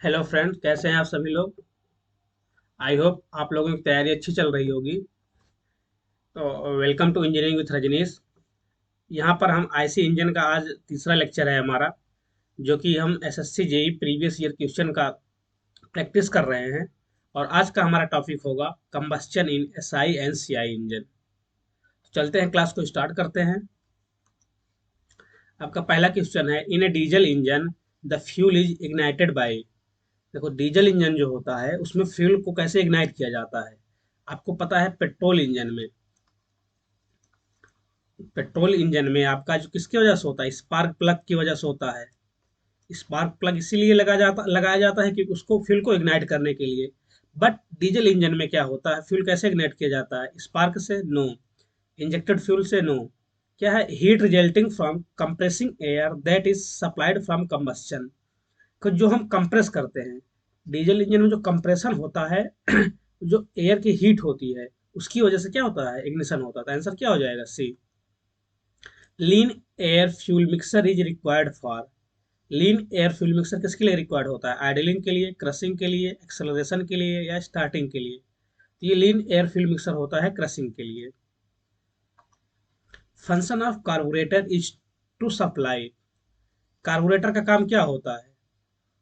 Hello friends, कैसे हैं आप सभी लोग। आई होप आप लोगों की तैयारी अच्छी चल रही होगी। तो welcome to engineering with Rajneesh. यहाँ पर हम आईसी इंजन का आज तीसरा लेक्चर है हमारा, जो कि हम SSC JE previous year question का प्रैक्टिस कर रहे हैं। और आज का हमारा टॉपिक होगा combustion in SI and CI engine. तो चलते हैं, क्लास को स्टार्ट करते हैं। आपका पहला क्वेश्चन है, in a diesel engine the fuel is ignited by. देखो, डीजल इंजन जो होता है उसमें फ्यूल को कैसे इग्नाइट किया जाता है। आपको पता है पेट्रोल इंजन में, पेट्रोल इंजन में आपका जो किसकी वजह से होता है, स्पार्क प्लग की वजह से होता है। स्पार्क प्लग इसीलिए लगाया जाता है कि उसको फ्यूल को इग्नाइट करने के लिए। बट डीजल इंजन में क्या होता है, फ्यूल कैसे इग्नाइट किया जाता है, स्पार्क से? नो। इंजेक्टेड फ्यूल से? नो। क्या है, heat resulting from compressing air that is supplied from combustion. जो हम कंप्रेस करते हैं, डीजल इंजन में जो कंप्रेशन होता है जो एयर की हीट होती है, उसकी वजह से क्या होता है, इग्निशन होता है। आंसर क्या हो जाएगा? C. Lean air fuel mixer is required for. Lean air fuel mixer किसके लिए रिक्वायर्ड होता है? आइडलिंग के लिए, क्रशिंग के लिए, एक्सेलरेशन के लिए, या स्टार्टिंग के लिए? तो ये लीन एयर फ्यूल मिक्सर होता है क्रशिंग के लिए। Function of carburettor is to supply. Carburettor का काम क्या होता है?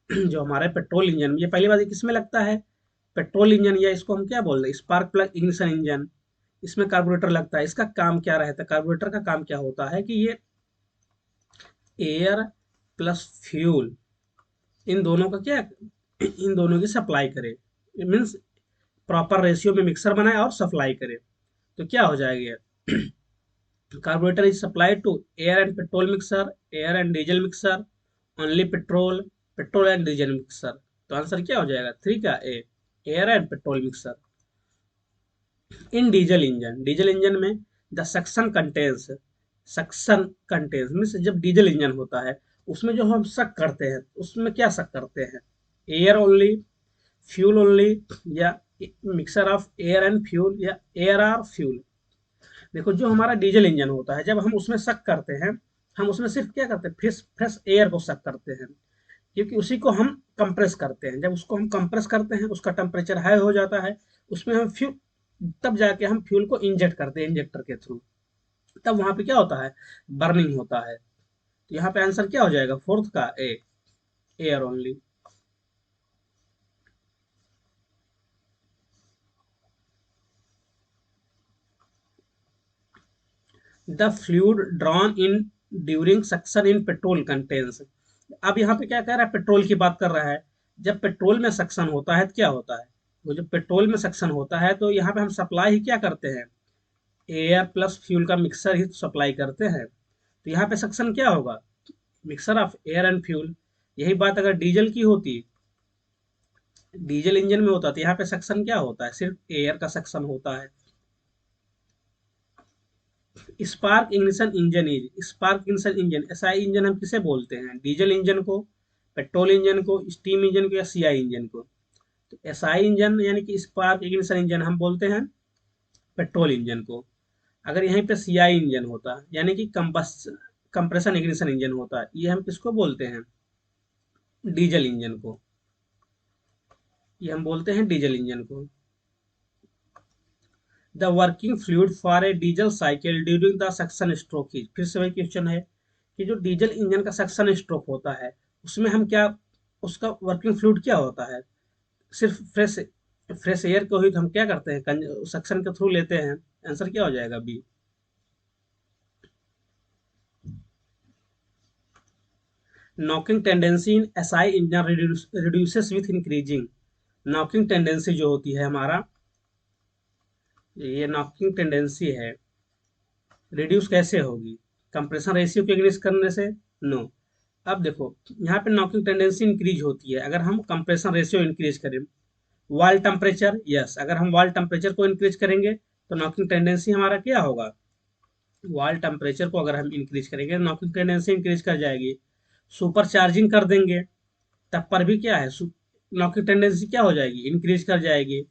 जो हमारे पेट्रोल इंजन, ये पहली बात, किसमें लगता है? पेट्रोल इंजन, या इसको हम क्या बोल रहे हैं, स्पार्क प्लग इग्निशन इंजन। इसमें कार्बोरेटर लगता है। इसका काम क्या रहता है? कार्बोरेटर का काम क्या होता है कि ये एयर प्लस फ्यूल, इन दोनों का क्या, इन दोनों की सप्लाई करे। मीन्स प्रॉपर रेशियो में मिक्सर बनाए और सप्लाई करे। तो क्या हो जाएगा, carburettor is supplied to air and petrol mixer, air and diesel mixer, only petrol, petrol and diesel mixer. तो आंसर क्या हो जाएगा? थ्री का A, air and petrol mixer. In diesel engine में the suction contains, suction contains means जब diesel engine होता है उसमें जो हम सक करते हैं, उसमें क्या सक करते हैं? एयर ओनली, फ्यूल ओनली, या mixer of air and fuel, या एयर आर फ्यूल। देखो, जो हमारा डीजल इंजन होता है, जब हम उसमें सक करते हैं, हम उसमें सिर्फ क्या करते हैं, फ्रेश फ्रेश एयर को सक करते हैं, क्योंकि उसी को हम कंप्रेस करते हैं। जब उसको हम कंप्रेस करते हैं, उसका टेम्परेचर हाई हो जाता है, उसमें हम फ्यूल, तब जाके हम फ्यूल को इंजेक्ट करते हैं इंजेक्टर के थ्रू। तब वहां पे क्या होता है, बर्निंग होता है। तो यहाँ पे आंसर क्या हो जाएगा? फोर्थ का A, air only. The fluid drawn in during suction in petrol contains. अब यहाँ पे क्या कह रहा है, पेट्रोल की बात कर रहा है। जब पेट्रोल में सक्शन होता है तो क्या होता है, वो जब पेट्रोल में सक्शन होता है तो यहाँ पे हम सप्लाई ही क्या करते हैं, एयर प्लस फ्यूल का मिक्सर ही सप्लाई करते हैं। तो यहाँ पे सक्शन क्या होगा, mixer of air and fuel. यही बात अगर डीजल की होती, डीजल इंजन में होता, तो यहाँ पे सक्शन क्या होता है, सिर्फ एयर का सक्शन होता है। Spark ignition engine is, spark ignition engine, SI engine हम किसे बोलते हैं? डीजल इंजन को, पेट्रोल इंजन को, स्टीम इंजन को, या सीआई इंजन को? तो एसआई इंजन यानी कि स्पार्क इग्निशन इंजन हम बोलते हैं पेट्रोल इंजन को। अगर यहीं पे सीआई इंजन होता यानी कि कंप्रेशन इग्निशन इंजन होता, ये हम किसको बोलते हैं? डीजल इंजन को। ये हम बोलते हैं डीजल इंजन को। The working fluid for a diesel cycle during the suction stroke is. फिर से वही क्वेश्चन है कि जो डीजल इंजन का सक्शन स्ट्रोक होता है, उसमें हम क्या, उसका वर्किंग फ्लूइड क्या होता है? सिर्फ फ्रेश, फ्रेश एयर को ही तो हम क्या करते हैं, सक्शन के थ्रू लेते हैं। आंसर क्या हो जाएगा? B. Knocking tendency in SI engine reduces with increasing. Knocking tendency जो होती है हमारा, ये नॉकिंग टेंडेंसी है, रिड्यूस कैसे होगी? कंप्रेशन रेशियो को इंक्रीज करने से? नो। अब देखो, यहाँ पे नॉकिंग टेंडेंसी इंक्रीज होती है अगर हम कंप्रेशन रेशियो इंक्रीज करें। वॉल टेम्परेचर, यस, अगर हम वॉल टेम्परेचर को इंक्रीज करेंगे तो नॉकिंग टेंडेंसी हमारा क्या होगा, वॉल टेम्परेचर को अगर हम इंक्रीज करेंगे नॉकिंग टेंडेंसी इंक्रीज कर जाएगी। सुपर चार्जिंग कर देंगे तब पर भी क्या है, नॉकिंग टेंडेंसी क्या हो जाएगी, इंक्रीज कर जाएगी।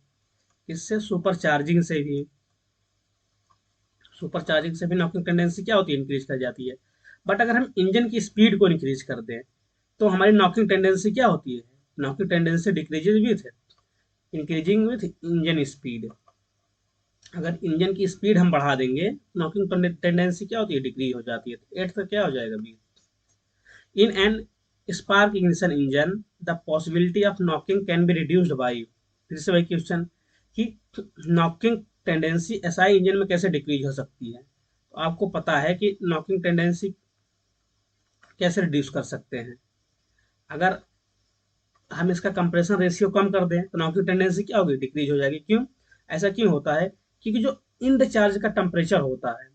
इससे सुपर चार्जिंग से भी, सुपर चार्जिंग से भी नॉकिंग टेंडेंसी क्या होती है, इंक्रीज कर जाती है। बट अगर हम इंजन की स्पीड को इंक्रीज कर दें तो हमारी नॉकिंग टेंडेंसी क्या होती है, knocking tendency decreases with increasing with engine speed. अगर इंजन की स्पीड हम बढ़ा देंगे, नॉकिंग टेंडेंसी क्या होती है, डिक्रीज हो जाती है। तो एट तक क्या हो जाएगा, B. In an spark ignition engine the possibility of knocking can be reduced by, फिर से वही क्वेश्चन कि नॉकिंग टेंडेंसी एसआई इंजन में कैसे डिक्रीज हो सकती है। तो आपको पता है कि नॉकिंग टेंडेंसी कैसे रिड्यूस कर सकते हैं। अगर हम इसका कंप्रेशन रेशियो कम कर दें तो नॉकिंग टेंडेंसी क्या होगी, डिक्रीज हो जाएगी। क्यों ऐसा क्यों होता है, क्योंकि जो इंड चार्ज का टेम्परेचर होता है,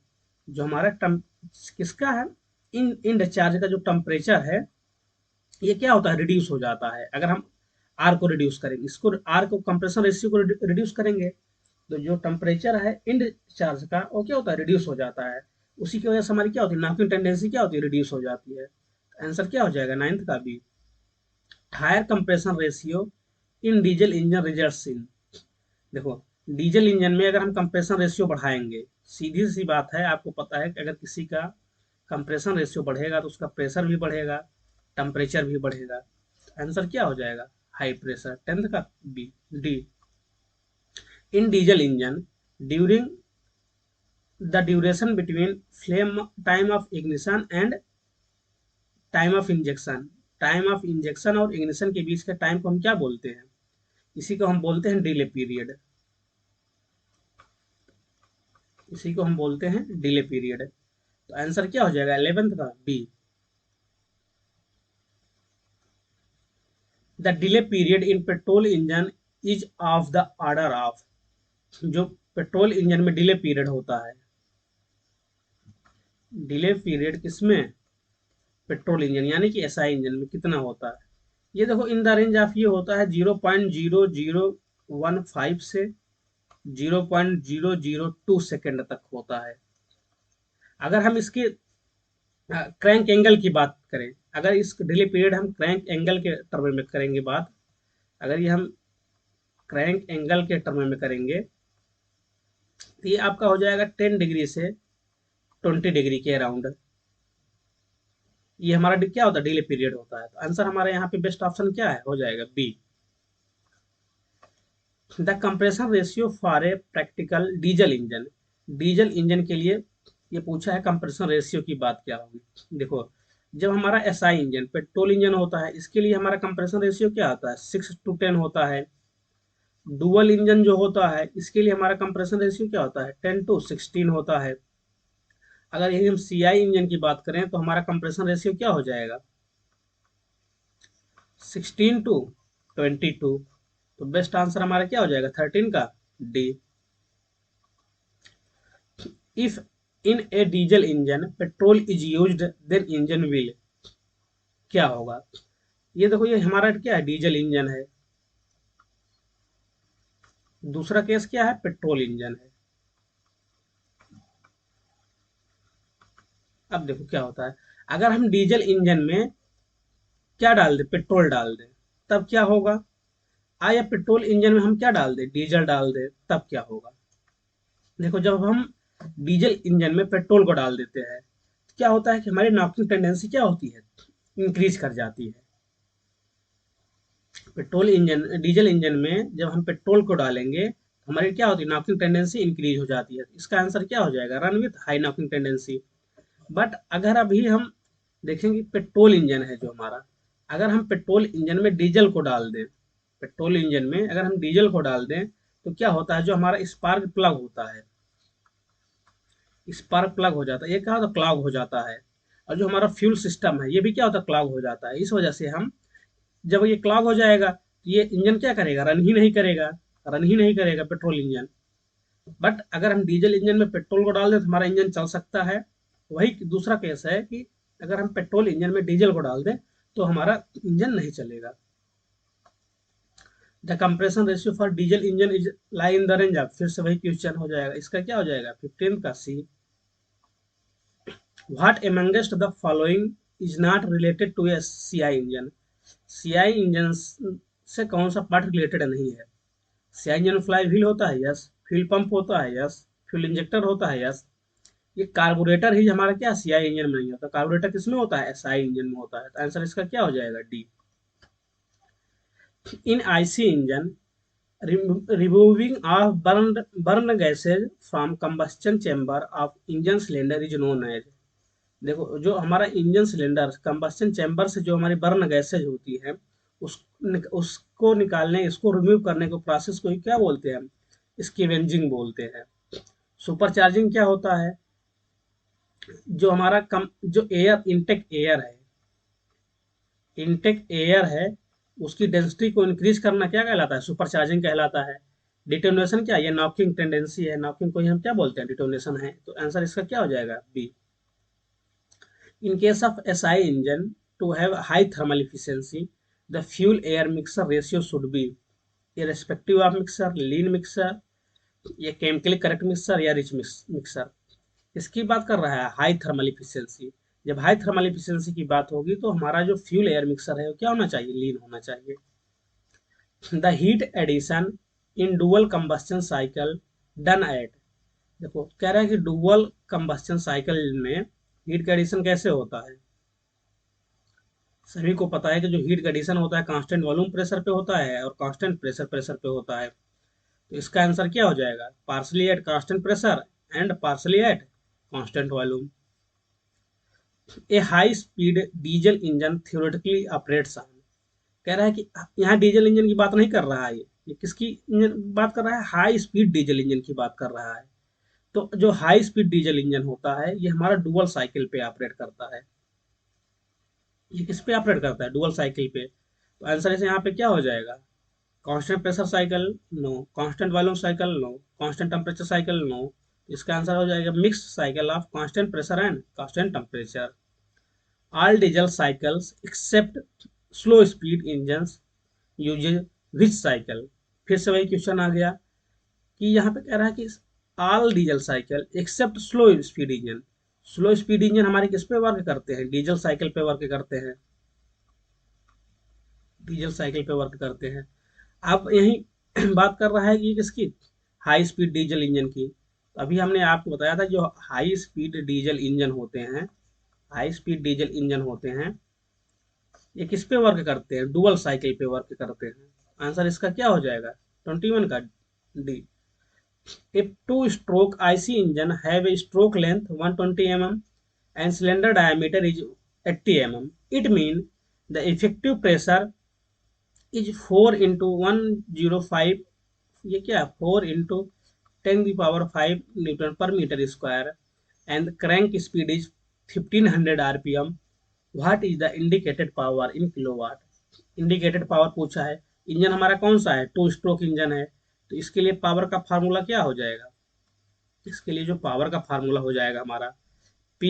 जो हमारा किसका है, इंड चार्ज का जो टेम्परेचर है, ये क्या होता है, रिड्यूस हो जाता है। अगर हम आर को रिड्यूस करेंगे, इसको आर को कंप्रेशन रेशियो को रिड्यूस करेंगे, तो जो टेम्परेचर है इंड चार्ज का वो क्या होता है, रिड्यूस हो जाता है। उसी की वजह से हमारी क्या होती है, नॉकिंग टेंडेंसी क्या होती है, रिड्यूस हो जाती है। आंसर क्या हो जाएगा, नाइन्थ का B. Higher compression ratio in diesel engine results in, देखो डीजल इंजन में अगर हम कंप्रेशन रेशियो बढ़ाएंगे, सीधी सी बात है, आपको पता है कि अगर किसी का कंप्रेशन रेशियो बढ़ेगा तो उसका प्रेशर भी बढ़ेगा, टेम्परेचर भी बढ़ेगा। आंसर क्या हो जाएगा, हाई प्रेशर, टेंथ का B, D. In diesel engine during the duration between flame time of ignition and time of injection, time of injection और इग्निशन के बीच के टाइम को हम क्या बोलते हैं, इसी को हम बोलते हैं डिले पीरियड, इसी को हम बोलते हैं डिले पीरियड। तो आंसर क्या हो जाएगा, 11th का B. The delay period in petrol engine is of the order of, जो पेट्रोल इंजन में डिले पीरियड होता है, डिले पीरियड किसमें, पेट्रोल इंजन यानी कि एसआई इंजन में कितना होता है, ये देखो इन द रेंज ऑफ, ये होता है 0.0015 से 0.002 सेकेंड तक होता है। अगर हम इसके क्रैंक एंगल की बात करें, अगर इस डिले पीरियड हम क्रैंक एंगल के टर्म में करेंगे बात, अगर ये हम क्रैंक एंगल के टर्म में करेंगे, तो ये आपका हो जाएगा 10 डिग्री से 20 डिग्री के अराउंड। ये हमारा क्या होता है, डिले पीरियड होता है। तो आंसर हमारा यहाँ पे बेस्ट ऑप्शन क्या है, हो जाएगा B. The compression ratio for a practical diesel engine, diesel engine के लिए ये पूछा है कंप्रेशन रेशियो की बात क्या होगी। देखो जब हमारा एसआई इंजन पेट्रोल इंजन होता है, इसके लिए हमारा कंप्रेशन रेशियो क्या होता है, 6:10 होता है। डुअल इंजन जो होता है, इसके लिए हमारा कंप्रेशन रेशियो क्या होता है, 10:16 होता है। अगर यही हम सीआई इंजन की बात करें तो हमारा कंप्रेशन रेशियो क्या हो जाएगा, 16:22। तो बेस्ट आंसर हमारा क्या हो जाएगा, 13 का D. If in a diesel engine petrol is used then engine will, क्या होगा। ये देखो ये हमारा क्या है, डीजल इंजन है, दूसरा केस क्या है, पेट्रोल इंजन है। अब देखो क्या होता है, अगर हम डीजल इंजन में क्या डाल दें, पेट्रोल डाल दें, तब क्या होगा। या पेट्रोल इंजन में हम क्या डाल दें, डीजल डाल दें, तब क्या होगा। देखो जब हम डीजल इंजन में पेट्रोल को डाल देते हैं, तो क्या होता है कि हमारी नॉकिंग टेंडेंसी क्या होती है, इंक्रीज कर जाती है। पेट्रोल इंजन डीजल इंजन में जब हम पेट्रोल को डालेंगे तो हमारी क्या होती है, नॉकिंग टेंडेंसी इंक्रीज हो जाती है। इसका आंसर क्या हो जाएगा, run with high knocking tendency. But अगर अभी हम देखेंगे पेट्रोल इंजन है जो हमारा, अगर हम पेट्रोल इंजन में डीजल को डाल दें, पेट्रोल इंजन में अगर हम डीजल को डाल दें तो क्या होता है, जो हमारा स्पार्क प्लग होता है, स्पार्क प्लग हो जाता है, ये क्या होता है, क्लॉग हो जाता है। और जो हमारा फ्यूल सिस्टम है ये भी क्या होता है, क्लॉग हो जाता है। इस वजह से हम, जब ये क्लॉग हो जाएगा तो ये इंजन क्या करेगा, रन ही नहीं करेगा, रन ही नहीं करेगा पेट्रोल इंजन। बट अगर हम डीजल इंजन में पेट्रोल को डाल दें तो हमारा इंजन चल सकता है। वही दूसरा केस है कि अगर हम पेट्रोल इंजन में डीजल को डाल दें तो हमारा इंजन नहीं चलेगा। The compression ratio for diesel engine is lie in the range of, फिर से वही क्वेश्चन हो जाएगा, इसका क्या हो जाएगा, 15 का C. What amongst the following is not related to a CI engine, CI engine से कौन सा पार्ट रिलेटेड नहीं है। सीआई इंजन फ्लाई व्हील होता है, यस। फ्यूल पंप होता है, यस। फ्यूल इंजेक्टर होता है, यस। ये कार्बोरेटर ही हमारा क्या सीआई इंजन में नहीं होता, कार्बोरेटर किसमें होता है, एसआई इंजन में होता है। तो आंसर इसका क्या हो जाएगा, D. In IC engine removing of burned gases from combustion chamber of engine cylinder is known as। देखो जो हमारा इंजन सिलेंडर कंबस्शन चैम्बर से जो हमारी बर्न गैसेज होती है उस उसको निकालने, इसको रिमूव करने को प्रोसेस को ही क्या बोलते हैं हम? स्कैवेंजिंग बोलते हैं। सुपर चार्जिंग क्या होता है? जो हमारा कम जो एयर इनटेक एयर है उसकी डेंसिटी को इंक्रीज करना क्या कहलाता है? सुपर चार्जिंग कहलाता है। डिटोनेशन क्या है? ये नॉकिंग टेंडेंसी है, नॉकिंग को ही हम क्या बोलते हैं? डिटोनेशन है। तो आंसर इसका क्या हो जाएगा? B. In case of SI engine, to have high thermal efficiency, the fuel-air mixture ratio should be irrespective of mixture, lean mixture, या केमिकली करेक्ट मिक्सर या रिच मिक्सर। इसकी बात कर रहा है हाई थर्मल इफिशियंसी। जब हाई थर्मल इफिशियंसी की बात होगी तो हमारा जो फ्यूल एयर मिक्सर है वो क्या होना चाहिए? लीन होना चाहिए। The heat addition in dual combustion cycle done at. देखो कह रहा है कि डुअल कंबस्शन साइकिल में हीट का एडिशन कैसे होता है? सभी को पता है कि जो हीट का एडिशन होता है कांस्टेंट वॉल्यूम प्रेशर पे होता है और कांस्टेंट प्रेशर पे होता है। तो इसका आंसर क्या हो जाएगा? Partially at constant pressure and partially at constant volume. A high speed diesel engine theoretically operates on. कह रहा है कि यहाँ डीजल इंजन की बात नहीं कर रहा है, ये किसकी इंजन बात कर रहा है? हाई स्पीड डीजल इंजन की बात कर रहा है। तो जो हाई स्पीड डीजल इंजन होता है ये हमारा डुअल साइकिल पे ऑपरेट करता है। ये किस पे ऑपरेट करता है? डुअल साइकिल पे। तो आंसर इसे यहाँ पे क्या हो जाएगा? Constant pressure cycle no, constant volume cycle no, constant temperature cycle no. इसका आंसर हो जाएगा mixed cycle of constant pressure and constant temperature. All diesel cycles except slow speed engine uses which cycle. फिर से वही question आ गया कि यहाँ पे कह रहा है कि all diesel cycle except slow speed engine. Slow speed engine हमारे किस पे वर्क करते हैं? डीजल साइकिल पे वर्क करते हैं। डीजल साइकिल पे वर्क करते हैं। अब यही बात कर रहा है कि किसकी? हाई स्पीड डीजल इंजन की। अभी हमने आपको बताया था जो हाई स्पीड डीजल इंजन होते हैं, हाई स्पीड डीजल इंजन होते हैं ये किस पे वर्क करते हैं? डुअल साइकिल पे वर्क करते हैं। आंसर इसका क्या हो जाएगा? 21 का D. If two-stroke IC engine have a stroke length 120 mm and cylinder diameter is 80 mm, it means the effective pressure is 4 into 105। ये क्या? 4 into 10⁵ newton per metre square and crank speed is 1500 RPM. What is the indicated power in kilowatt? Indicated power पूछा है। Engine हमारा कौन सा है? Two stroke engine है। तो इसके लिए पावर का फार्मूला क्या हो जाएगा? इसके लिए जो पावर का फार्मूला हो जाएगा हमारा P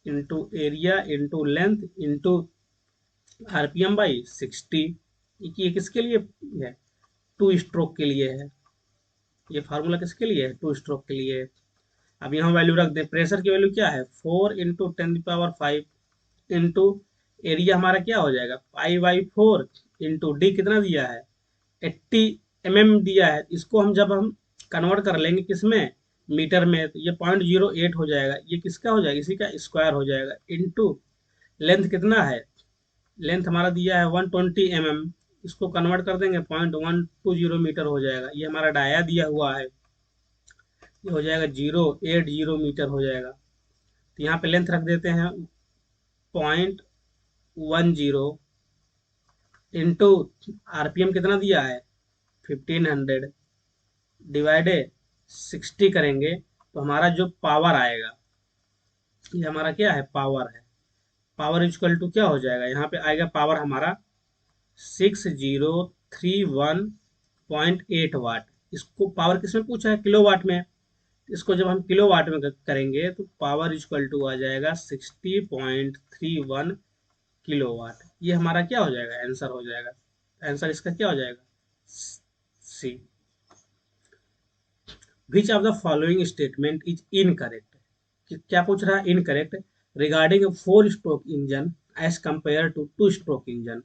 into area into length into RPM by 60। ये किसके लिए है? टू स्ट्रोक के लिए है। ये फार्मूला किसके लिए है? टू स्ट्रोक के लिए। अब यहाँ वैल्यू रख दें। प्रेशर की वैल्यू क्या है? 4 इंटू 10⁵ इंटू एरिया हमारा क्या हो जाएगा? π/4 इंटू डी कितना दिया है? 80 mm दिया है। इसको हम जब हम कन्वर्ट कर लेंगे किसमें? मीटर में, तो ये 0.08 हो जाएगा। ये किसका हो जाएगा? इसी का स्क्वायर हो जाएगा। इंटू लेंथ कितना है? लेंथ हमारा दिया है 120 mm। इसको कन्वर्ट कर देंगे 0.120 मीटर हो जाएगा। ये हमारा डाया दिया हुआ है, ये हो जाएगा 080 मीटर हो जाएगा। तो यहाँ पे लेंथ रख देते हैं 0.10 इंटू आरपीएम कितना दिया है? 1500 डिवाइडेड 60 करेंगे तो हमारा जो पावर आएगा ये हमारा क्या है? पावर है। पावर इक्वल टू क्या हो जाएगा? यहाँ पे आएगा पावर हमारा 6031.8 वाट। इसको पावर किसमें पूछा है? किलोवाट में। इसको जब हम किलोवाट में करेंगे तो पावर इक्वल टू आ जाएगा 60.31 किलोवाट। ये हमारा क्या हो जाएगा? आंसर हो जाएगा। आंसर इसका क्या हो जाएगा? C. Which of the following statement is incorrect? क्या पूछ रहा है? Incorrect regarding 4 stroke engine as compare to 2 stroke engine.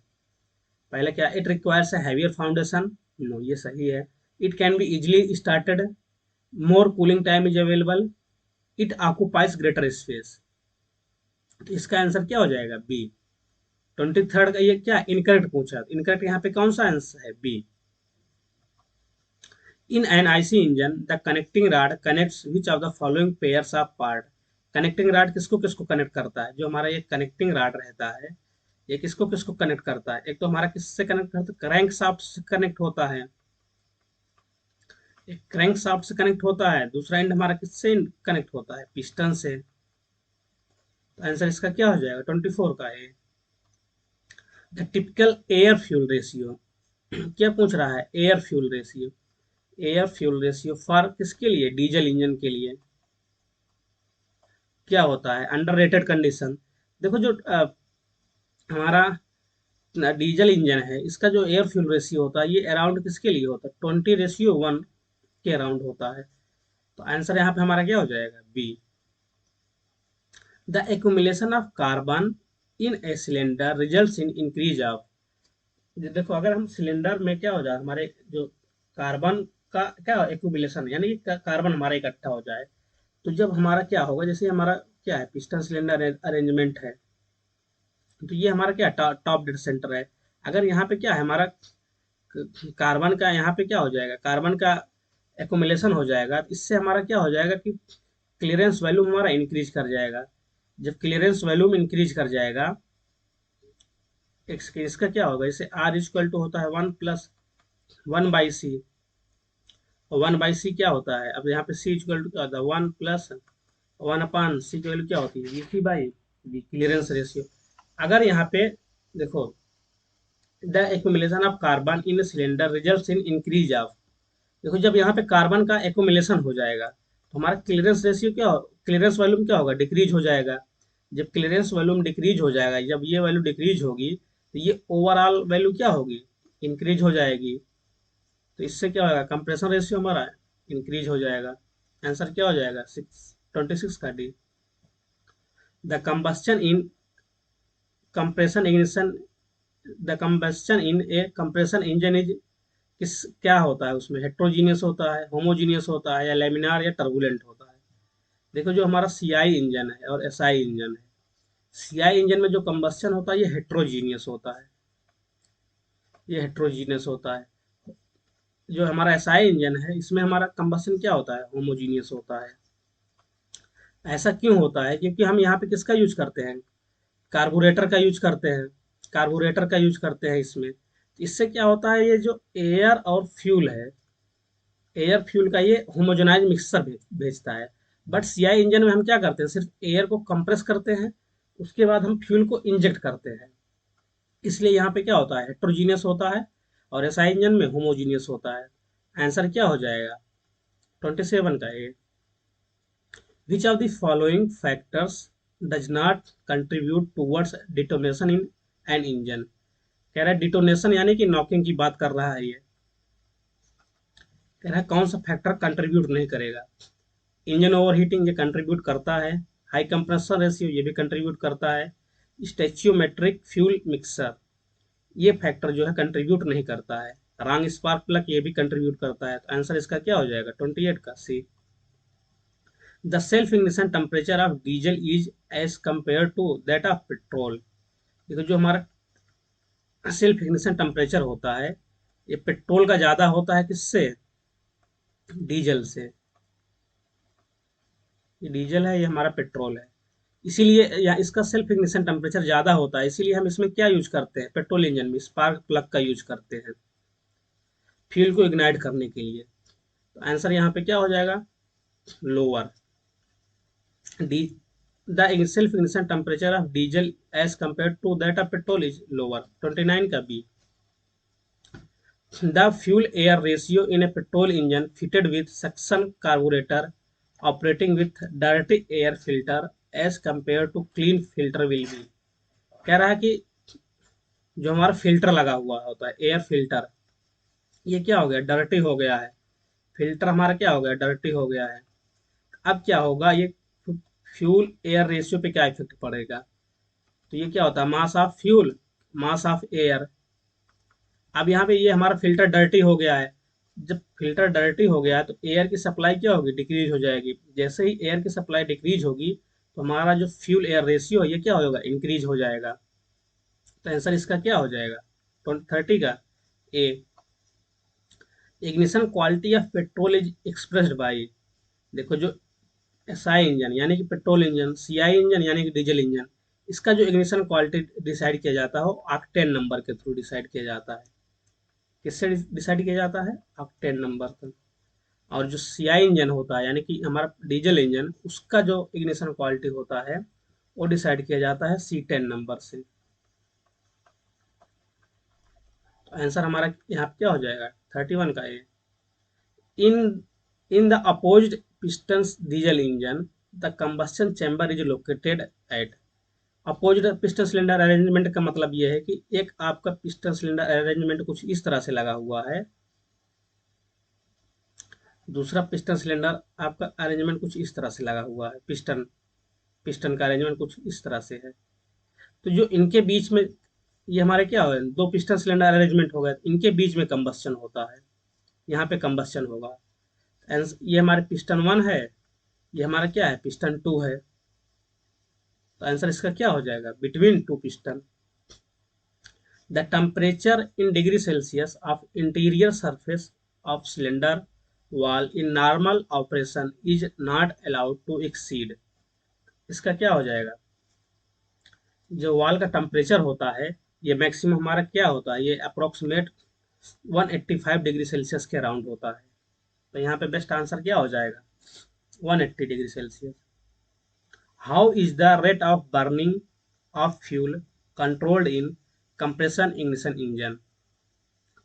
पहले क्या? It requires a heavier foundation. No, ये सही है। It can be easily started, more cooling time is available, it occupies greater space. तो इसका आंसर क्या हो जाएगा? बी। 23rd का ये क्या इनकरेक्ट पूछा, इनकरेक्ट यहाँ पे कौन सा आंसर है, B. In an IC engine the connecting rod connects which of the following pairs of part. Connecting rod किसको किसको कनेक्ट करता है, जो हमारा ये कनेक्टिंग रॉड रहता है ये किसको किसको कनेक्ट करता है, एक तो हमारा किससे कनेक्ट करता है, क्रैंक शाफ्ट से कनेक्ट होता है, एक क्रैंक शाफ्ट से कनेक्ट होता है, दूसरा एंड हमारा किससे कनेक्ट होता है, पिस्टन से। तो आंसर इसका क्या हो जाएगा 24 का है। The typical air fuel ratio क्या पूछ रहा है, air fuel ratio, air fuel ratio for किसके लिए, डीजल इंजन के लिए क्या होता है, अंडररेटेड कंडीशन। देखो जो हमारा डीजल इंजन है इसका जो एयर फ्यूल रेशियो होता है ये अराउंड किसके लिए होता है, 20:1 के अराउंड होता है। तो आंसर यहाँ पे हमारा क्या हो जाएगा, B. The accumulation of carbon in a cylinder results in increase of. देखो अगर हम सिलेंडर में क्या हो जाए, हमारे जो कार्बन का क्या एक्यूमुलेशन यानी कि कार्बन हमारा इकट्ठा हो जाए, तो जब हमारा क्या होगा, जैसे हमारा क्या है पिस्टन सिलेंडर अरेंजमेंट है, तो ये हमारा क्या टॉप डेड सेंटर है। अगर यहाँ पे क्या है हमारा कार्बन का यहाँ पे क्या हो जाएगा, कार्बन का एकोमुलेशन हो जाएगा, तो इससे हमारा क्या हो जाएगा कि क्लियरेंस वैल्यूम हमारा इंक्रीज कर जाएगा। जब क्लियरेंस वैल्यूम इंक्रीज कर जाएगा, इसका क्या होगा, इसे आर इक्वल टू होता है 1+1/c, और 1/c क्या होता है, अब यहाँ पे c इक्वल टू क्या होता है 1+1/c की वैल्यू क्या होती है, Vc/V, क्लियरेंस रेशियो। अगर यहाँ पे देखो the accumulation of carbon in cylinder results in increase of, देखो जब यहाँ पे कार्बन का एक्यूमुलेशन हो जाएगा तो हमारा क्लियरेंस रेशियो क्या हो, क्लियरेंस वॉल्यूम क्या होगा, डिक्रीज हो जाएगा। जब क्लियरेंस वॉल्यूम डिक्रीज हो जाएगा, जब ये वैल्यू डिक्रीज होगी तो ये ओवरऑल वैल्यू क्या होगी, इंक्रीज हो जाएगी। तो इससे क्या होगा, कंप्रेशन रेशियो हमारा इंक्रीज हो जाएगा। आंसर क्या हो जाएगा 26 का D. The combustion in compression ignition, the combustion in A compression engine is किस क्या होता है, उसमें हेट्रोजीनियस होता है, होमोजीनियस होता है, या लेमिनार या टर्बुलेंट होता है। देखो जो हमारा सीआई इंजन है और एसआई इंजन है, सीआई इंजन में जो कंबस्शन होता है ये हेट्रोजीनियस होता है, ये हेट्रोजीनियस होता है। जो हमारा एसआई इंजन है इसमें हमारा कंबस्शन क्या होता है, होमोजीनियस होता है। ऐसा क्यों होता है, क्योंकि हम यहाँ पे किसका यूज करते हैं, कार्बोरेटर का यूज करते हैं, कार्बोरेटर का यूज करते हैं इसमें। इससे क्या होता है, ये जो एयर और फ्यूल है, एयर फ्यूल का ये होमोजेनाइज मिक्सचर भेजता है। बट सीआई इंजन में हम क्या करते हैं, सिर्फ एयर को कंप्रेस करते हैं, उसके बाद हम फ्यूल को इंजेक्ट करते हैं। इसलिए यहाँ पे क्या होता है, हेट्रोजीनियस होता है, और एसआई इंजन में होमोजीनियस होता है। आंसर क्या हो जाएगा 27 का A. Which of the following factors does not contribute towards detonation in an engine. कह रहा है डिटोनेशन यानी कि नॉकिंग की बात कर रहा है ये, कह रहा है कौन सा फैक्टर कंट्रीब्यूट नहीं करेगा। इंजन ओवरहीटिंग ये कंट्रीब्यूट करता है, हाई कंप्रेशन रेशियो ये भी कंट्रीब्यूट करता है, स्टैच्यूमेट्रिक फ्यूल मिक्सर ये फैक्टर जो है कंट्रीब्यूट नहीं करता है, रॉन्ग स्पार्क प्लग ये भी कंट्रीब्यूट करता है। तो आंसर इसका क्या हो जाएगा 28 का C. The self ignition temperature of diesel is as compare to that of petrol. देखो जो हमारा सेल्फ इग्निशन टेम्परेचर होता है ये पेट्रोल का ज्यादा होता है, किससे, डीजल से। ये डीजल है, ये हमारा पेट्रोल है, इसीलिए या इसका सेल्फ इग्निशन टेम्परेचर ज़्यादा होता है, इसीलिए हम इसमें क्या यूज करते हैं, पेट्रोल इंजन में स्पार्क प्लग का यूज करते हैं फ्यूल को इग्नाइट करने के लिए। तो आंसर यहाँ पे क्या हो जाएगा, lower D. The self ignition temperature of diesel as compare to that of petrol is lower, 29 का B. The fuel air ratio in a petrol engine fitted with suction carburettor operating with direct air filter as compare to clean filter will be. कह रहा है कि जो हमारा filter लगा हुआ होता है एयर फिल्टर, ये क्या हो गया, डर्टी हो गया है, फिल्टर हमारा क्या हो गया, डर्टी हो गया है। अब क्या होगा, ये फ्यूल एयर रेशियो पे क्या इफेक्ट पड़ेगा, तो ये क्या होता है, mass of fuel mass of air. अब यहाँ पे ये हमारा फिल्टर डर्टी हो गया है, जब फिल्टर डर्टी हो गया तो एयर की सप्लाई क्या होगी, डिक्रीज हो जाएगी। जैसे ही एयर की सप्लाई डिक्रीज होगी तो हमारा जो फ्यूल एयर रेशियो है ये क्या होगा, इंक्रीज हो जाएगा। तो आंसर इसका क्या हो जाएगा 30 का A. Ignition quality of petrol is expressed by, देखो जो एसआई इंजन यानी कि पेट्रोल इंजन, सीआई इंजन यानी कि डीजल इंजन, इसका जो इग्निशन क्वालिटी डिसाइड किया जाता है वो ऑक्टेन नंबर के थ्रू डिसाइड किया जाता है। किससे डिसाइड किया जाता है? ऑक्टेन नंबर से। और जो सीआई इंजन होता है यानी कि हमारा डीजल इंजन, उसका जो इग्निशन क्वालिटी होता है वो डिसाइड किया जाता है C10 नंबर से। तो आंसर हमारा यहाँ पे क्या हो जाएगा 31 का ए। In in the opposed pistons diesel engine, the combustion chamber is located at opposite piston cylinder arrangement का मतलब यह है कि एक आपका पिस्टन सिलेंडर अरेंजमेंट कुछ इस तरह से लगा हुआ है, दूसरा पिस्टन सिलेंडर आपका अरेंजमेंट कुछ इस तरह से लगा हुआ है, पिस्टन पिस्टन का अरेंजमेंट कुछ इस तरह से है। तो जो इनके बीच में ये हमारे क्या हो, दो पिस्टन सिलेंडर अरेंजमेंट हो गए, इनके बीच में कंबस्शन होता है, यहाँ पे कंबस्शन होगा। ये हमारे पिस्टन 1 है, ये हमारा क्या है पिस्टन 2 है। तो आंसर इसका क्या हो जाएगा between two piston. The temperature in degree Celsius of interior surface of cylinder wall in normal operation is not allowed to exceed, इसका क्या हो जाएगा, जो वॉल का टेम्परेचर होता है ये मैक्सिमम हमारा क्या होता है, ये अप्रोक्सीमेट 185 डिग्री सेल्सियस के अराउंड होता है। तो यहाँ पे बेस्ट आंसर क्या हो जाएगा 180 degree Celsius. How is the rate of burning of fuel controlled in compression ignition engine,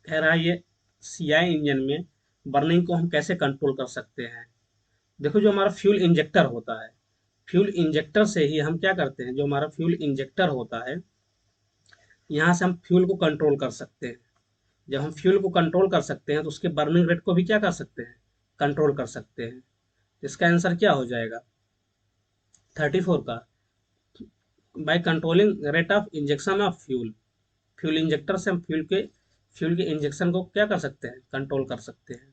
कह रहा है ये सीआई इंजन में बर्निंग को हम कैसे कंट्रोल कर सकते हैं। देखो जो हमारा फ्यूल इंजेक्टर होता है, फ्यूल इंजेक्टर से ही हम क्या करते हैं, जो हमारा फ्यूल इंजेक्टर होता है यहाँ से हम फ्यूल को कंट्रोल कर सकते हैं। जब हम फ्यूल को कंट्रोल कर सकते हैं तो उसके बर्निंग रेट को भी क्या कर सकते हैं, कंट्रोल कर सकते हैं। इसका आंसर क्या हो जाएगा 34 का, by controlling rate of injection of fuel, fuel injector से हम फ्यूल के इंजेक्शन को क्या कर सकते हैं, कंट्रोल कर सकते हैं।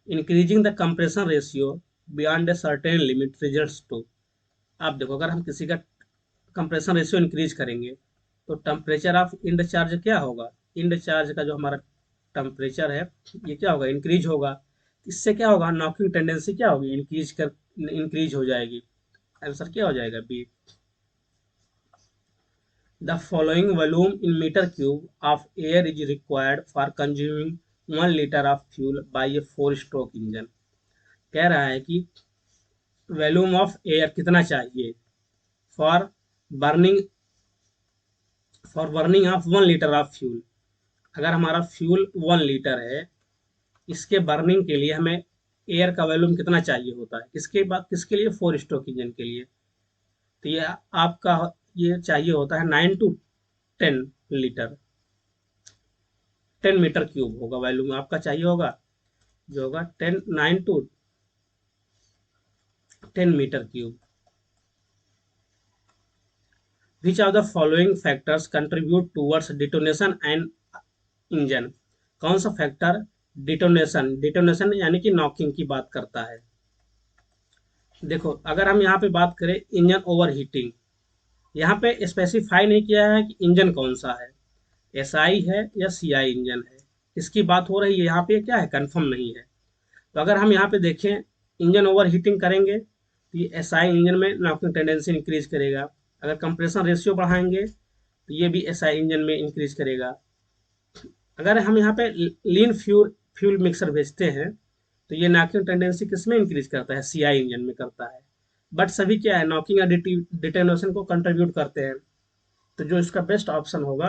Increasing the compression ratio beyond a certain limit results to, आप देखो अगर हम किसी का कंप्रेशन रेशियो इंक्रीज करेंगे तो टेम्परेचर ऑफ इंड चार्ज क्या होगा, इंड चार्ज का जो हमारा टेम्परेचर है ये क्या होगा इंक्रीज होगा। इससे क्या होगा नॉकिंग टेंडेंसी क्या होगी इंक्रीज हो जाएगी। आंसर क्या हो जाएगा B. The following volume in metre cube of air is required for consuming 1 litre of fuel by a 4 stroke engine, कह रहा है कि वॉल्यूम ऑफ एयर कितना चाहिए for burning of 1 litre of fuel. अगर हमारा फ्यूल 1 लीटर है, इसके बर्निंग के लिए हमें एयर का वॉल्यूम कितना चाहिए होता है, किसके लिए 4 स्ट्रोक इंजन के लिए। तो ये आपका ये चाहिए होता है 9 to 10 लीटर, 10 मीटर क्यूब होगा वॉल्यूम आपका चाहिए होगा, जो होगा 9 to 10 metre cube. Which of the following factors contribute towards detonation and engine, कौन सा फैक्टर डिटोनेशन यानी कि नॉकिंग की बात करता है। देखो अगर हम यहाँ पे बात करें इंजन ओवर हीटिंग, यहाँ पे स्पेसिफाई नहीं किया है कि इंजन कौन सा है, एसआई है या सीआई इंजन है, इसकी बात हो रही है यहाँ पे क्या है कंफर्म नहीं है। तो अगर हम यहाँ पे देखें इंजन ओवर हीटिंग करेंगे तो ये एसआई इंजन में नॉकिंग टेंडेंसी इंक्रीज करेगा, अगर कंप्रेशन रेशियो बढ़ाएंगे तो ये भी एसआई इंजन में इंक्रीज करेगा। अगर हम यहाँ पे लीन फ्यूल मिक्सर भेजते हैं तो ये नॉकिंग टेंडेंसी किसमें इंक्रीज करता है, सीआई इंजन में करता है। बट सभी क्या है नॉकिंग या डिटेनोशन को कंट्रीब्यूट करते हैं। तो जो इसका बेस्ट ऑप्शन होगा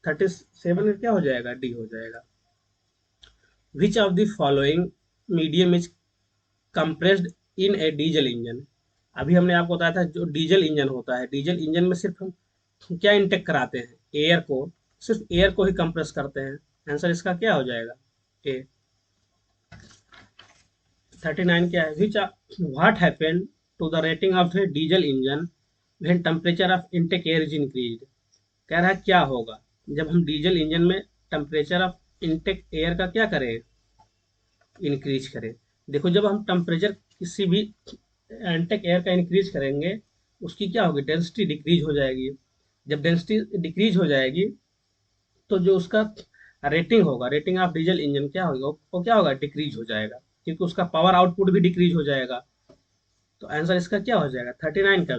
37 में क्या हो जाएगा डी हो जाएगा। विच of the following medium is compressed in a diesel engine, अभी हमने आपको बताया था जो डीजल इंजन होता है, डीजल इंजन में सिर्फ हम क्या इंटेक कराते हैं एयर को, सिर्फ एयर को ही कंप्रेस करते हैं। आंसर इसका क्या हो जाएगा ए। 39 क्या है, which what happened to the rating of the diesel engine when temperature of intake air is increased, कह रहा है क्या होगा जब हम डीजल इंजन में टेम्परेचर ऑफ इनटेक एयर का क्या करें इंक्रीज करें। देखो जब हम टेम्परेचर किसी भी इनटेक एयर का इंक्रीज करेंगे उसकी क्या होगी डेंसिटी डिक्रीज हो जाएगी। जब डेंसिटी डिक्रीज हो जाएगी तो जो उसका रेटिंग होगा, रेटिंग ऑफ डीजल इंजन क्या होगा, वो क्या होगा, डिक्रीज हो जाएगा, क्योंकि उसका पावर आउटपुट भी डिक्रीज हो जाएगा। तो आंसर इसका क्या हो जाएगा, 39 का,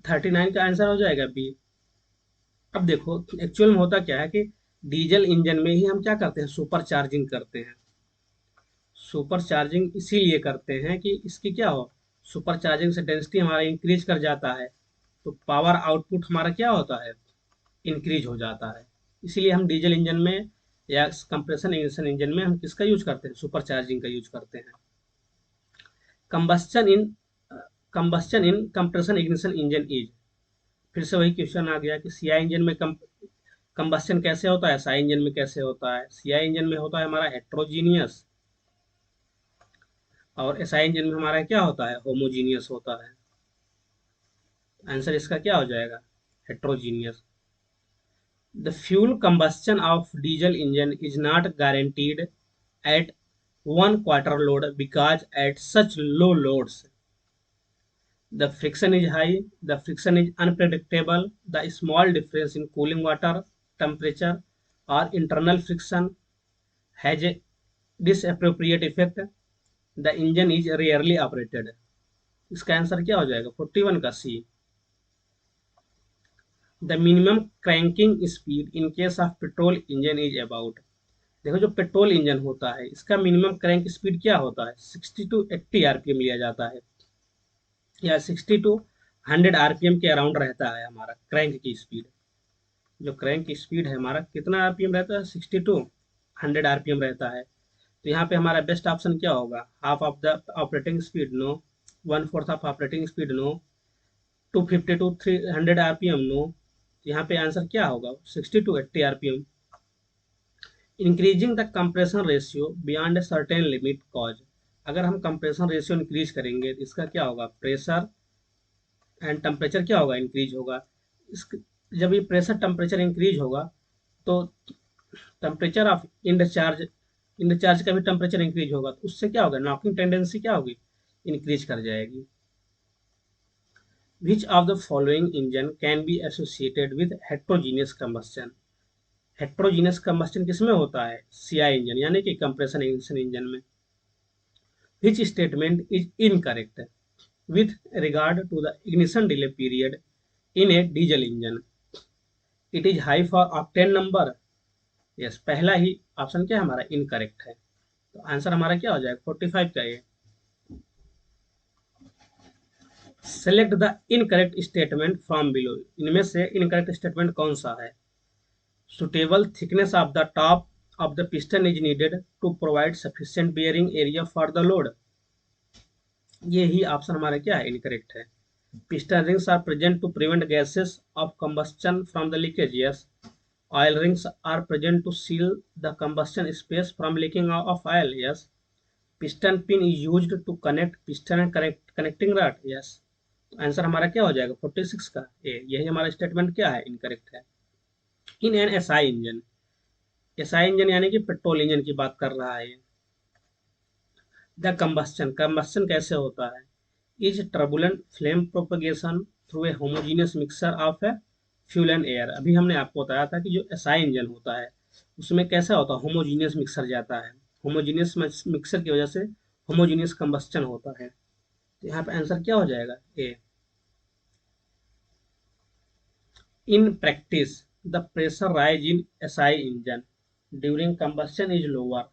39 का आंसर हो जाएगा बी। अब देखो एक्चुअल में होता क्या है कि डीजल इंजन में ही हम क्या करते हैं, सुपर चार्जिंग करते हैं। सुपर चार्जिंग इसीलिए करते हैं कि इसकी क्या हो, सुपर चार्जिंग से डेंसिटी हमारा इंक्रीज कर जाता है, तो पावर आउटपुट हमारा क्या होता है, इंक्रीज हो जाता है। इसीलिए हम डीजल इंजन में या कंप्रेशन इंजन इंजन में हम किसका यूज करते हैं, सुपर चार्जिंग का यूज करते हैं। Combustion in combustion in compression ignition engine is, फिर से वही क्वेश्चन आ गया कि सीआई इंजन में कंबस्शन कैसे होता है, एसआई इंजन में कैसे होता है। सीआई इंजन में होता है हमारा हेट्रोजीनियस, और एसआई इंजन में हमारा क्या होता है, होमोजीनियस होता है। आंसर इसका क्या हो जाएगा, heterogeneous. The fuel combustion of diesel engine is not guaranteed at 1/4 load because at such low loads the friction is high, the friction is unpredictable, the small difference in cooling water temperature or internal friction has a disappropriate effect, the engine is rarely operated। इसका answer क्या हो जाएगा, 41 का C. The minimum cranking speed in case of petrol engine is about. देखो जो petrol engine होता है इसका मिनिमम क्रैंक स्पीड क्या होता है, 60 टू 80 आरपीएम लिया जाता है, या 60 टू 100 आरपीएम के अराउंड रहता है हमारा क्रैंक की स्पीड। जो क्रैंक की स्पीड है हमारा कितना आरपीएम रहता है, 60 टू 100 आरपीएम रहता है। तो यहाँ पे हमारा बेस्ट ऑप्शन क्या होगा, half of the operating speed no, 1/4 of operating speed no, 250 to 300 RPM no. यहाँ पे आंसर क्या होगा, 60 to 80 RPM. Increasing the compression ratio beyond a certain limit cause, अगर हम कंप्रेशन रेशियो इंक्रीज करेंगे तो इसका क्या होगा, प्रेशर एंड टेम्परेचर क्या होगा, इंक्रीज होगा। इस जब ये प्रेशर टेम्परेचर इंक्रीज होगा तो टेम्परेचर ऑफ इंड चार्ज का भी टेम्परेचर इंक्रीज होगा, तो उससे क्या होगा, नॉकिंग टेंडेंसी क्या होगी, इंक्रीज कर जाएगी। विच of the following engine can be associated with heterogeneous combustion. Heterogeneous combustion किसमें होता है, सीआई इंजन यानी कि कंप्रेशन इंजन में। Which statement is incorrect with regard to the ignition delay period in a diesel engine, it is high for octane number. Yes, पहला ही option क्या है हमारा, इनकरेक्ट है। तो आंसर हमारा क्या हो जाएगा, 45 का ये। Select the incorrect statement from below, इनमें से इनकरेक्ट स्टेटमेंट कौन सा है। Suitable thickness of the top of the piston is needed to provide sufficient bearing area for the load, ये ही ऑप्शन हमारा क्या है, इनकरेक्ट है। Piston rings are present to prevent gases of combustion from the leakage, yes. Oil rings are present to seal the combustion space from leaking of oil, yes. Piston pin is used to connect piston and connecting rod, yes. Answer हमारा क्या हो जाएगा, 46 का ए, यही हमारा statement क्या है, incorrect है। In an SI engine, SI engine यानी कि पेट्रोल इंजन की बात कर रहा है। द कंबस्शन, कंबस्शन कैसे होता है, is turbulent flame propagation through a homogeneous mixer of a fuel and air. अभी हमने आपको बताया था कि जो एसआई इंजन होता है उसमें कैसा होता है, होमोजीनियस मिक्सर जाता है, होमोजीनियस मिक्सर की वजह से होमोजीनियस कंबस्शन होता है। तो यहाँ पे आंसर क्या हो जाएगा, A. In practice the pressure rise in SI engine during combustion is lower.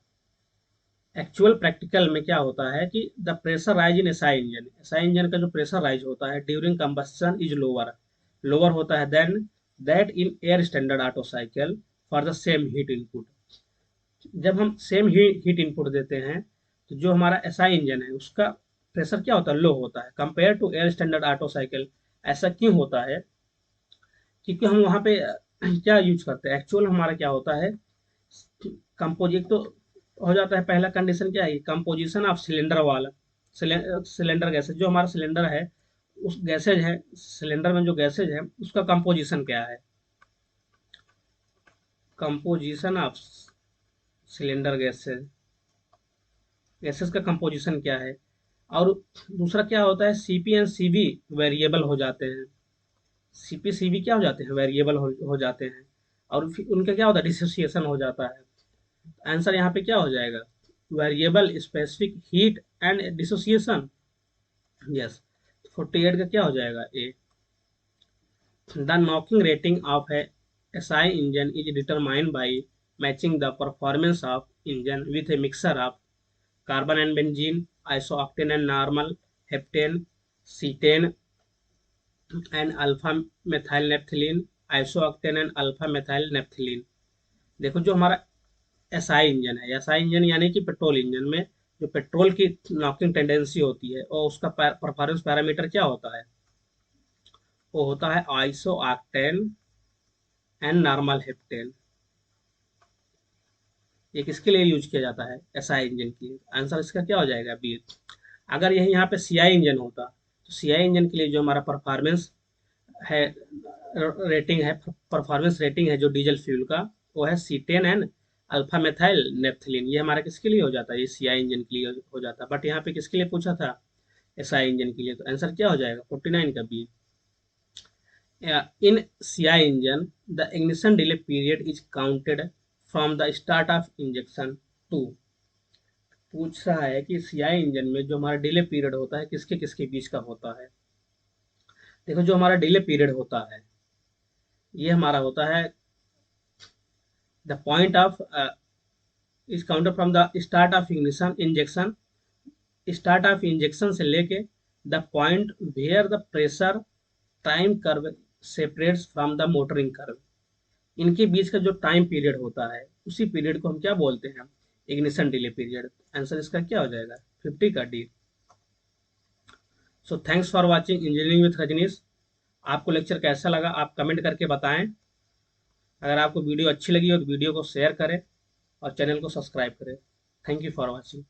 Actual practical में क्या होता है कि the pressure rise in SI engine, SI engine का जो प्रेशर राइज होता है during combustion is lower, lower होता है than that in air standard auto cycle for the same heat input. जब हम सेम हीट इनपुट देते हैं तो जो हमारा एसआई इंजन है उसका प्रेशर क्या होता है, लो होता है compare to air standard auto cycle. ऐसा क्यों होता है, क्योंकि हम वहाँ पे क्या यूज करते हैं, एक्चुअल हमारा क्या होता है, कंपोजिट तो हो जाता है, पहला कंडीशन क्या है, कंपोजिशन ऑफ सिलेंडर वाला, सिलेंडर गैसेज, जो हमारा सिलेंडर है उस गैसेज है, सिलेंडर में जो गैसेज है उसका कंपोजिशन क्या है, composition of cylinder gases, gases का कंपोजिशन क्या है। और दूसरा क्या होता है, सीपी एंड सीवी वेरिएबल हो जाते हैं, सीपीसीबी क्या हो जाते हैं, वेरिएबल हो जाते हैं, और फिर उनका क्या होता है, डिसोसिएशन हो जाता है। आंसर यहाँ पे क्या हो जाएगा, variable specific heat and dissociation. Yes, 48 का क्या हो जाएगा, A. The knocking rating of a SI engine is determined by matching the performance of engine with a mixer of carbon and benzene, isooctane and normal, heptane, cetane and alpha methyl naphthalene, isooctane and alpha methyl naphthalene। देखो जो हमारा SI engine है, SI engine यानी कि petrol engine में जो petrol की knocking tendency होती है और उसका परफॉर्मेंस पैरामीटर क्या होता है, वो होता है iso octane and normal heptane. ये किसके लिए यूज किया जाता है, एसआई इंजन के लिए। आंसर इसका क्या हो जाएगा, बी। अगर यही यहाँ पे सीआई इंजन होता तो सीआई इंजन के लिए जो हमारा परफॉर्मेंस है, रेटिंग है, परफॉर्मेंस रेटिंग है जो डीजल फ्यूल का, वो है C10 and alpha methyl naphthalene. ये हमारा किसके लिए हो जाता है, ये सीआई इंजन के लिए हो जाता है। बट यहाँ पे किसके लिए पूछा था, एसआई इंजन के लिए। तो आंसर क्या हो जाएगा, 49 का B. In CI engine the ignition delay period is counted from the start of injection to. पूछ रहा है कि सीआई इंजन में जो हमारा डिले पीरियड होता है किसके किसके बीच का होता है। देखो जो हमारा डिले पीरियड होता है, ये हमारा होता है the point of is counted from the start of ignition injection, start of injection से लेके the point where the pressure time curve separates from the motoring curve. इनके बीच का जो टाइम पीरियड होता है उसी पीरियड को हम क्या बोलते हैं, इग्निशन डिले पीरियड। आंसर इसका क्या हो जाएगा, 50 का D. So thanks for watching engineering with Rajnish. आपको लेक्चर कैसा लगा आप कमेंट करके बताएं। अगर आपको वीडियो अच्छी लगी हो तो वीडियो को शेयर करें और चैनल को सब्सक्राइब करें। Thank you for watching.